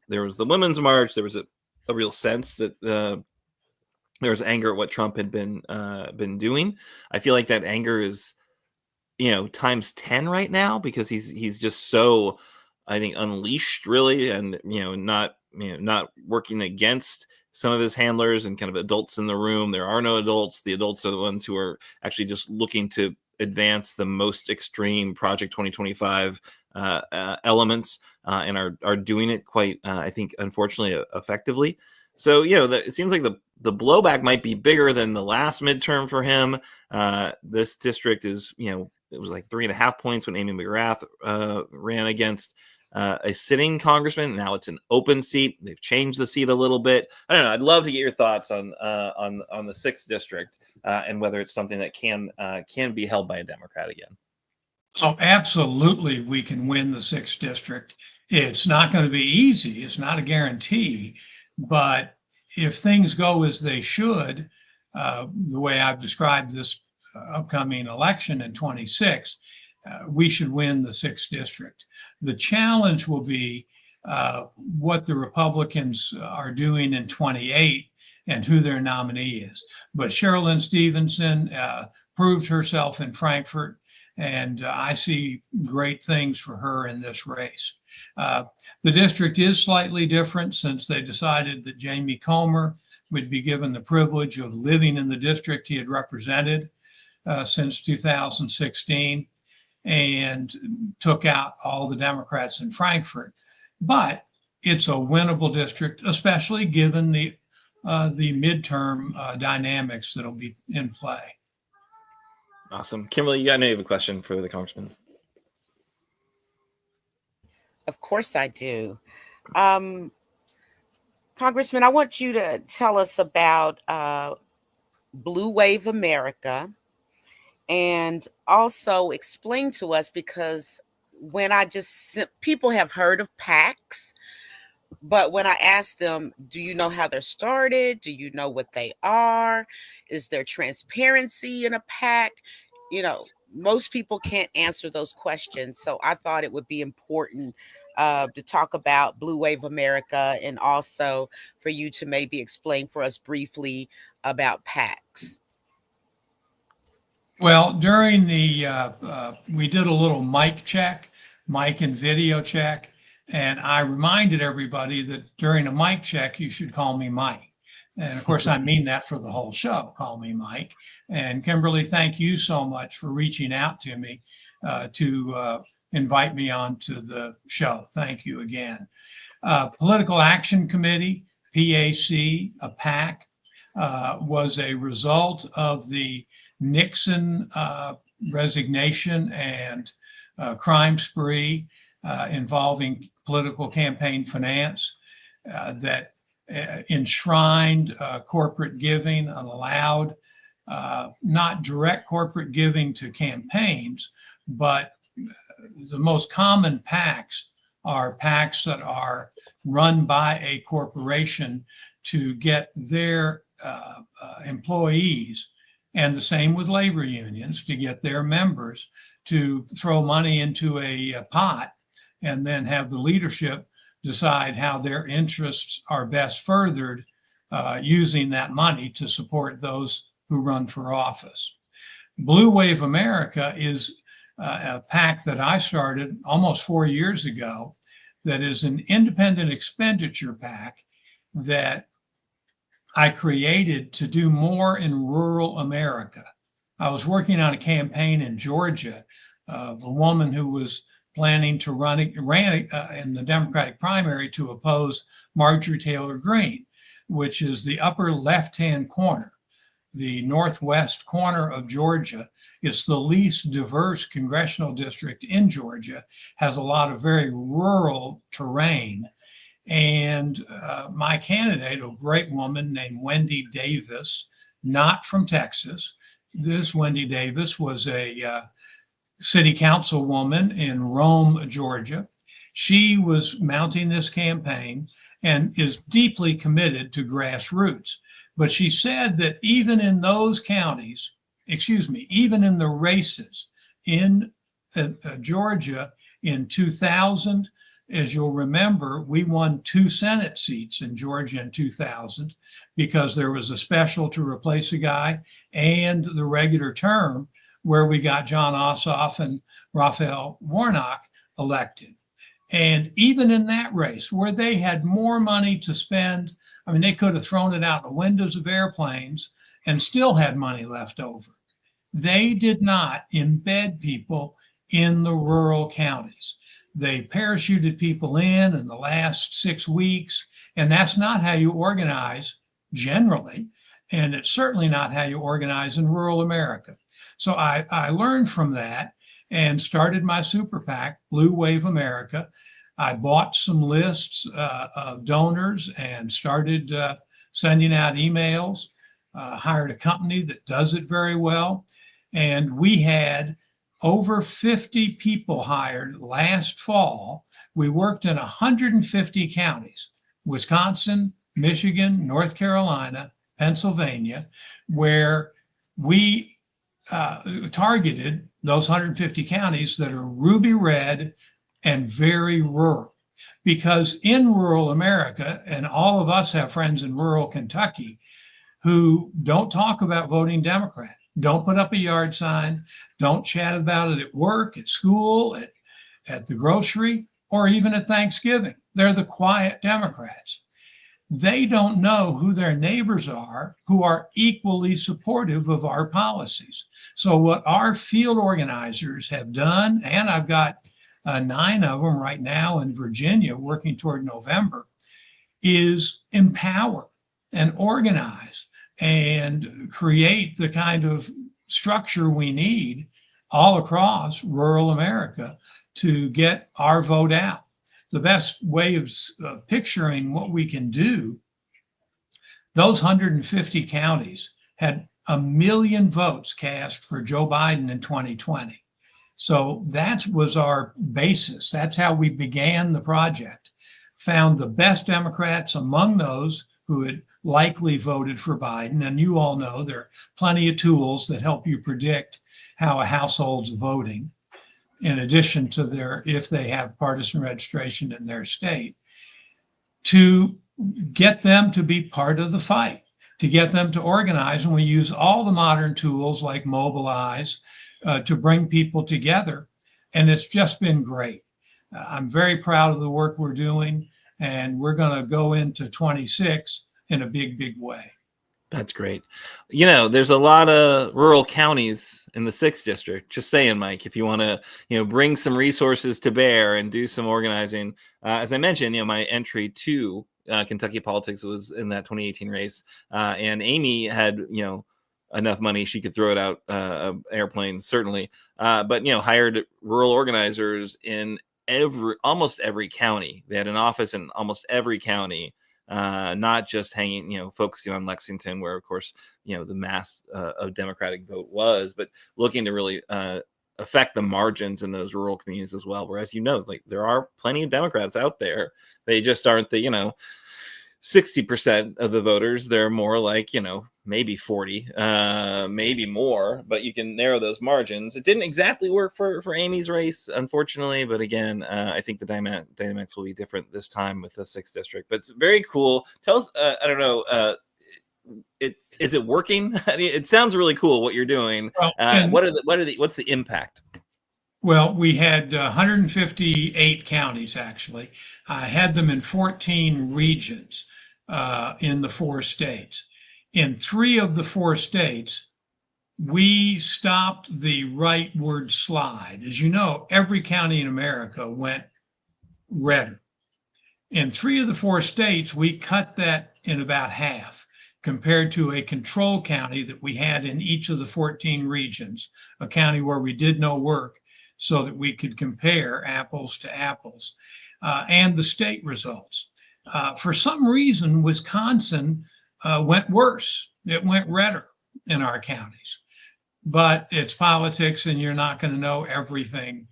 there was the Women's March. There was a real sense that there was anger at what Trump had been doing. I feel like that anger is, times 10 right now, because he's just so, I think, unleashed really, and not working against some of his handlers and kind of adults in the room. There are no adults. The adults are the ones who are actually just looking to advance the most extreme Project 2025 elements and are doing it quite, I think, unfortunately, effectively. So, it seems like the blowback might be bigger than the last midterm for him. This district is, it was like 3.5 points when Amy McGrath ran against a sitting congressman. Now it's an open seat. They've changed the seat a little bit. I don't know. I'd love to get your thoughts on the 6th district and whether it's something that can be held by a Democrat again. Oh, absolutely, we can win the 6th district. It's not going to be easy. It's not a guarantee. But if things go as they should, the way I've described this upcoming election in 26, we should win the 6th district. The challenge will be what the Republicans are doing in 28 and who their nominee is. But Sherilyn Stevenson proved herself in Frankfort, and I see great things for her in this race. The district is slightly different since they decided that Jamie Comer would be given the privilege of living in the district he had represented since 2016, and took out all the Democrats in Frankfort. But it's a winnable district, especially given the midterm dynamics that'll be in play. Awesome. Kimberly, I know you have a question for the congressman. Of course I do. Congressman, I want you to tell us about Blue Wave America, and also explain to us, because when people have heard of PACs, but when I ask them, do you know how they're started? Do you know what they are? Is there transparency in a PAC? Most people can't answer those questions. So I thought it would be important to talk about Blue Wave America, and also for you to maybe explain for us briefly about PACs. Well, during we did a little mic and video check, and I reminded everybody that during a mic check, you should call me Mike. And of course, I mean that for the whole show, call me Mike. And Kimberly, thank you so much for reaching out to me to invite me onto the show. Thank you again. Political Action Committee, PAC, a PAC, was a result of the Nixon resignation and crime spree involving political campaign finance that enshrined corporate giving and allowed not direct corporate giving to campaigns, but the most common PACs are PACs that are run by a corporation to get their employees, and the same with labor unions, to get their members to throw money into a pot and then have the leadership decide how their interests are best furthered using that money to support those who run for office. Blue Wave America is a PAC that I started almost 4 years ago that is an independent expenditure PAC that I created to do more in rural America. I was working on a campaign in Georgia of a woman who was planning to ran in the Democratic primary to oppose Marjorie Taylor Greene, which is the upper left-hand corner. The northwest corner of Georgia. It's the least diverse congressional district in Georgia, has a lot of very rural terrain. And my candidate, a great woman named Wendy Davis, not from Texas. This Wendy Davis was a city councilwoman in Rome, Georgia. She was mounting this campaign and is deeply committed to grassroots. But she said that even in those counties, even in the races in Georgia in 2000, as you'll remember, we won 2 Senate seats in Georgia in 2000 because there was a special to replace a guy and the regular term where we got John Ossoff and Raphael Warnock elected. And even in that race where they had more money to spend, I mean, they could have thrown it out the windows of airplanes and still had money left over. They did not embed people in the rural counties. They parachuted people in the last 6 weeks, and that's not how you organize generally, and it's certainly not how you organize in rural America. So I learned from that and started my super PAC, Blue Wave America. I bought some lists of donors and started sending out emails, hired a company that does it very well. And we had over 50 people hired last fall. We worked in 150 counties, Wisconsin, Michigan, North Carolina, Pennsylvania, where we targeted those 150 counties that are ruby red and very rural. Because in rural America, and all of us have friends in rural Kentucky who don't talk about voting Democrat, don't put up a yard sign, don't chat about it at work, at school, at the grocery, or even at Thanksgiving. They're the quiet Democrats. They don't know who their neighbors are who are equally supportive of our policies. So what our field organizers have done, and I've got 9 of them right now in Virginia working toward November, is empower and organize and create the kind of structure we need all across rural America to get our vote out. The best way of picturing what we can do those 150 counties had 1 million votes cast for Joe Biden in 2020. So that was our basis. That's how we began the project. Found the best Democrats among those who had likely voted for Biden. And you all know there are plenty of tools that help you predict how a household's voting, in addition to if they have partisan registration in their state, to get them to be part of the fight, to get them to organize. And we use all the modern tools like Mobilize to bring people together. And it's just been great. I'm very proud of the work we're doing, and we're going to go into 26 in a big, big way. That's great. You know, there's a lot of rural counties in the 6th district. Just saying, Mike, if you want to, bring some resources to bear and do some organizing. As I mentioned, my entry to Kentucky politics was in that 2018 race. And Amy had, enough money she could throw it out airplanes, certainly. But, hired rural organizers in almost every county. They had an office in almost every county. Not just hanging, focusing on Lexington, where, of course, the mass of Democratic vote was, but looking to really affect the margins in those rural communities as well. Whereas, there are plenty of Democrats out there. They just aren't the, 60% of the voters. They're more like, maybe 40, maybe more, but you can narrow those margins. It didn't exactly work for Amy's race, unfortunately, but again, I think the dynamics will be different this time with the 6th district. But it's very cool. Tell us, I don't know, is it working? It sounds really cool what you're doing. Well, what's the impact? Well, we had 158 counties, actually. I had them in 14 regions in the 4 states. In 3 of the 4 states, we stopped the rightward slide. As you know, every county in America went redder. In 3 of the 4 states, we cut that in about half, compared to a control county that we had in each of the 14 regions, a county where we did no work, so that we could compare apples to apples, and the state results. For some reason, Wisconsin went worse. It went redder in our counties. But it's politics, and you're not going to know everything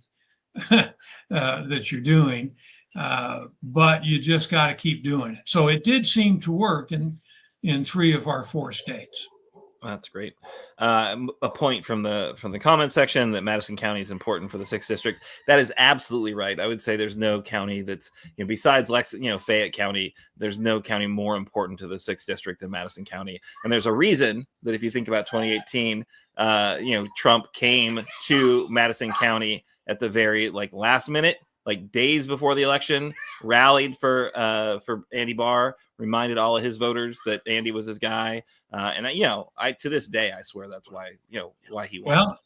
that you're doing, but you just got to keep doing it. So it did seem to work in 3 of our 4 states. That's great. A point from the comment section that Madison County is important for the 6th district. That is absolutely right. I would say there's no county that's, besides Fayette County, there's no county more important to the 6th district than Madison County. And there's a reason that if you think about 2018, Trump came to Madison County at the very last minute, days before the election, rallied for Andy Barr, reminded all of his voters that Andy was his guy, and I to this day I swear that's why he won. Well,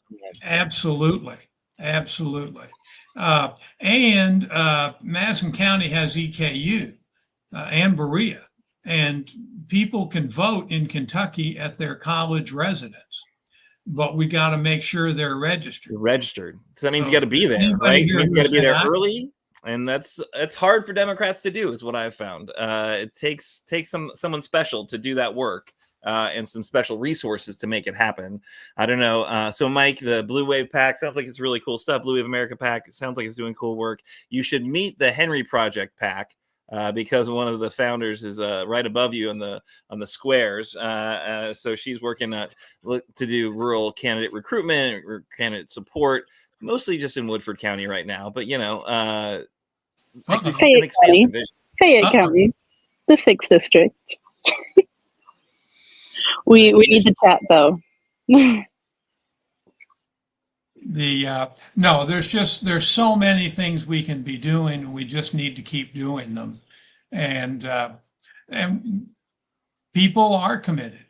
absolutely, and Madison County has EKU and Berea, and people can vote in Kentucky at their college residence. But we got to make sure they're registered. So that means you got to be there, right? You got to be there early, and that's hard for Democrats to do, is what I've found. It takes someone special to do that work, and some special resources to make it happen. I don't know. So, Mike, the Blue Wave PAC sounds like it's really cool stuff. Blue Wave America PAC sounds like it's doing cool work. You should meet the Henry Project PAC. Because one of the founders is right above you on the squares, so she's working to do rural candidate recruitment or candidate support, mostly just in Woodford County right now. But Fayette County, the 6th district. we need to chat though. No, there's so many things we can be doing. We just need to keep doing them, and people are committed.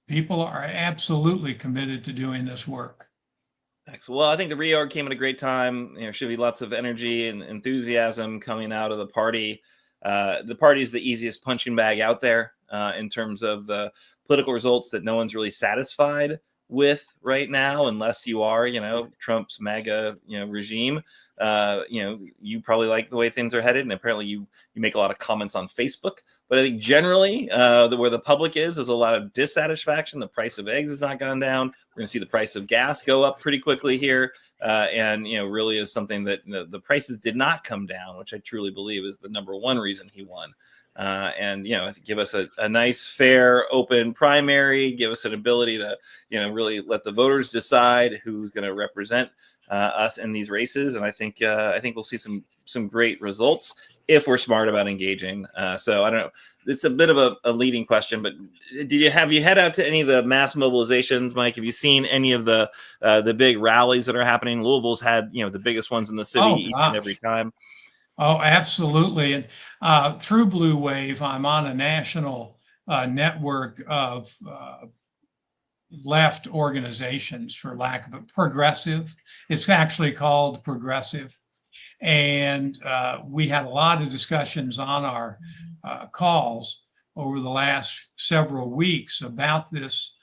People are absolutely committed to doing this work. Excellent. Well, I think the reorg came at a great time. There should be lots of energy and enthusiasm coming out of the party. The party is the easiest punching bag out there in terms of the political results that no one's really satisfied with right now, unless you are, Trump's MAGA, regime. You probably like the way things are headed, and apparently you make a lot of comments on Facebook. But I think generally, where the public is a lot of dissatisfaction. The price of eggs has not gone down. We're going to see the price of gas go up pretty quickly here, and really is something that the prices did not come down, which I truly believe is the number one reason he won. And give us a nice, fair, open primary. Give us an ability to really let the voters decide who's going to represent us in these races. And I think we'll see some great results if we're smart about engaging. So I don't know. It's a bit of a leading question, but have you head out to any of the mass mobilizations, Mike? Have you seen any of the big rallies that are happening? Louisville's had the biggest ones in the city each and every time. Oh, absolutely. And through Blue Wave, I'm on a national network of left organizations, for lack of a progressive. It's actually called Progressive. And we had a lot of discussions on our calls over the last several weeks about this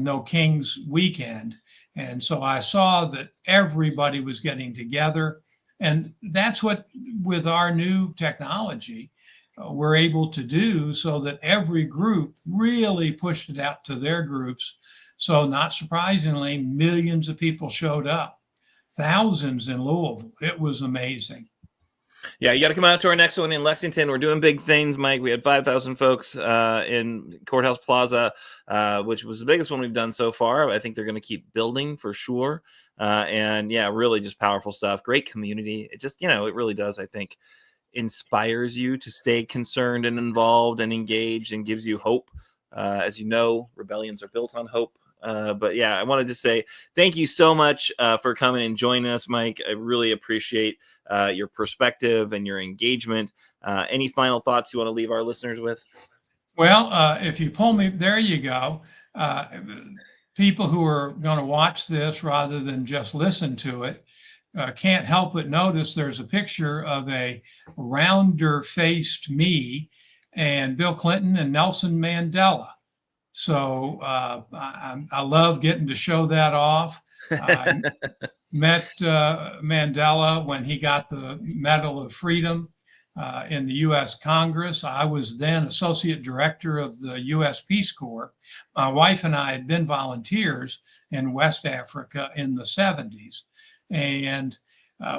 No Kings weekend. And so I saw that everybody was getting together. And that's what, with our new technology, we're able to do, so that every group really pushed it out to their groups. So not surprisingly, millions of people showed up, thousands in Louisville. It was amazing. Yeah, you got to come out to our next one in Lexington. We're doing big things, Mike. We had 5,000 folks in Courthouse Plaza, which was the biggest one we've done so far. I think they're going to keep building for sure. And yeah, really just powerful stuff. Great community. It just, it really does, I think, inspires you to stay concerned and involved and engaged, and gives you hope. As you know, rebellions are built on hope. But yeah, I wanted to say thank you so much for coming and joining us, Mike. I really appreciate your perspective and your engagement. Any final thoughts you want to leave our listeners with? Well, if you pull me, there you go. People who are going to watch this rather than just listen to it can't help but notice there's a picture of a rounder-faced me and Bill Clinton and Nelson Mandela. So I love getting to show that off. I met Mandela when he got the Medal of Freedom in the U.S. Congress. I was then Associate Director of the U.S. Peace Corps. My wife and I had been volunteers in West Africa in the 70s, and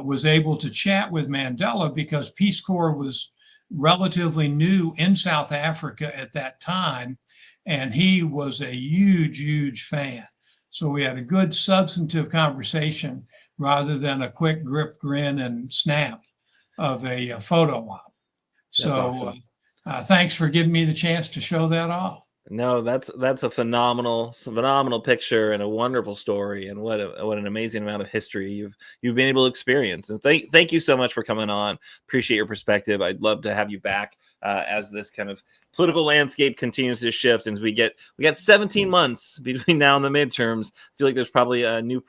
was able to chat with Mandela because Peace Corps was relatively new in South Africa at that time. And he was a huge, huge fan. So we had a good substantive conversation rather than a quick grip, grin, and snap of a photo op. So awesome. Thanks for giving me the chance to show that off. No, that's a phenomenal picture and a wonderful story, and what an amazing amount of history you've been able to experience. And thank you so much for coming on. Appreciate your perspective. I'd love to have you back as this kind of political landscape continues to shift, and we got 17 months between now and the midterms. I feel like there's probably new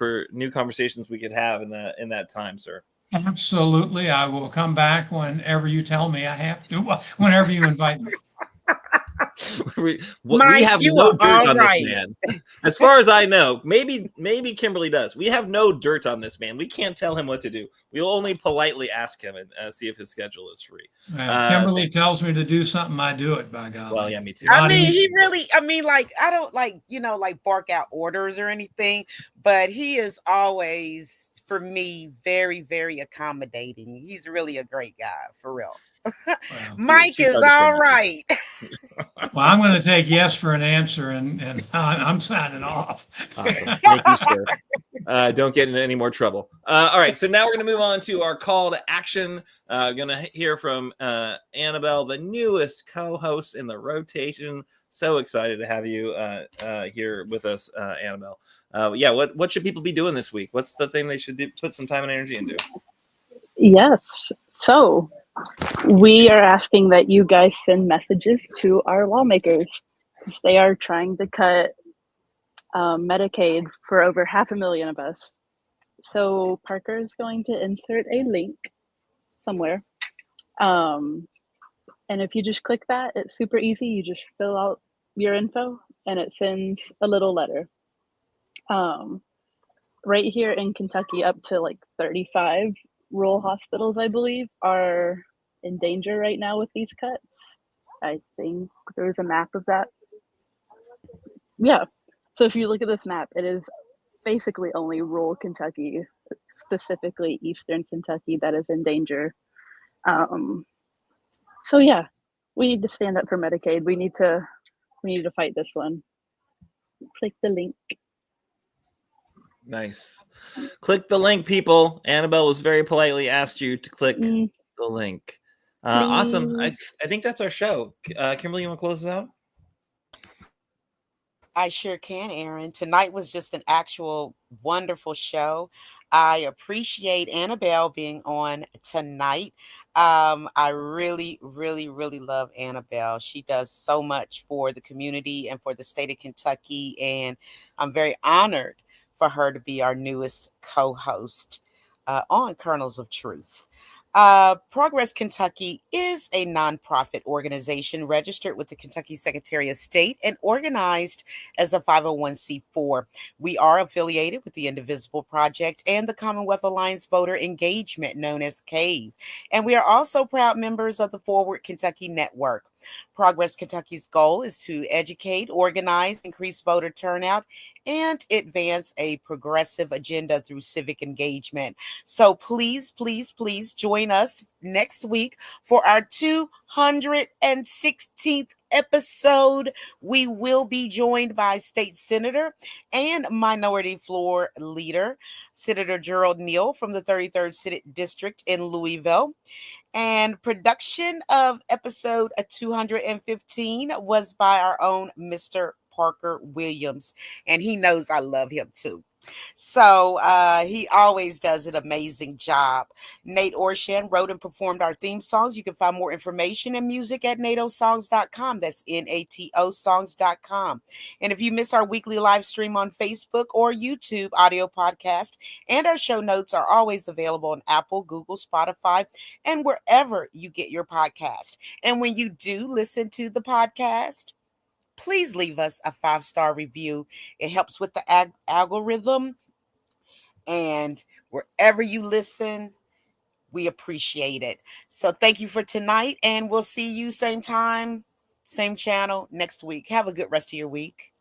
conversations we could have in that time, sir. Absolutely, I will come back whenever you tell me I have to. Whenever you invite me. we have no dirt on this man. As far as I know, maybe Kimberly does. We have no dirt on this man. We can't tell him what to do. We'll only politely ask him and see if his schedule is free. Kimberly tells me to do something, I do it, by God. Well, yeah, me too. I don't bark out orders or anything, but he is always, for me, very, very accommodating. He's really a great guy, for real. Well, Mike is all right. Well, I'm going to take yes for an answer, and I'm signing off. Awesome. Thank you, sir. Don't get into any more trouble. All right, so now we're going to move on to our call to action. Going to hear from Annabel, the newest co-host in the rotation. So excited to have you here with us, Annabel. What should people be doing this week? What's the thing they should put some time and energy into? Yes. So we are asking that you guys send messages to our lawmakers, because they are trying to cut Medicaid for over 500,000 of us. So Parker is going to insert a link somewhere. And if you just click that, it's super easy. You just fill out your info and it sends a little letter. Right here in Kentucky, up to like 35 rural hospitals, I believe, are in danger right now with these cuts. I think there's a map of that. Yeah. So if you look at this map, it is basically only rural Kentucky, specifically Eastern Kentucky, that is in danger. So yeah, we need to stand up for Medicaid. We need to fight this one. Click the link. Nice. Click the link, people. Annabel was very politely asked you to click the link. Awesome. I think that's our show. Kimberly, you want to close this out? I sure can, Aaron. Tonight was just an actual wonderful show. I appreciate Annabel being on tonight. I really, really, really love Annabel. She does so much for the community and for the state of Kentucky, and I'm very honored for her to be our newest co-host on Kernels of Truth. Progress Kentucky is a nonprofit organization registered with the Kentucky Secretary of State and organized as a 501c4. We are affiliated with the Indivisible Project and the Commonwealth Alliance Voter Engagement, known as CAVE. And we are also proud members of the Forward Kentucky Network. Progress Kentucky's goal is to educate, organize, increase voter turnout, and advance a progressive agenda through civic engagement. So please, please, please join us next week for our 216th episode. We will be joined by State Senator and Minority Floor Leader, Senator Gerald Neal from the 33rd Senate District in Louisville. And production of episode 215 was by our own Mr. Parker Williams. And he knows I love him too. So he always does an amazing job. Nate Orshan wrote and performed our theme songs. You can find more information and music at natosongs.com. That's NATO songs.com. And if you miss our weekly live stream on Facebook or YouTube audio podcast, and our show notes are always available on Apple, Google, Spotify, and wherever you get your podcast. And when you do listen to the podcast, please leave us a 5-star review. It helps with the algorithm. And wherever you listen, we appreciate it. So thank you for tonight. And we'll see you same time, same channel next week. Have a good rest of your week.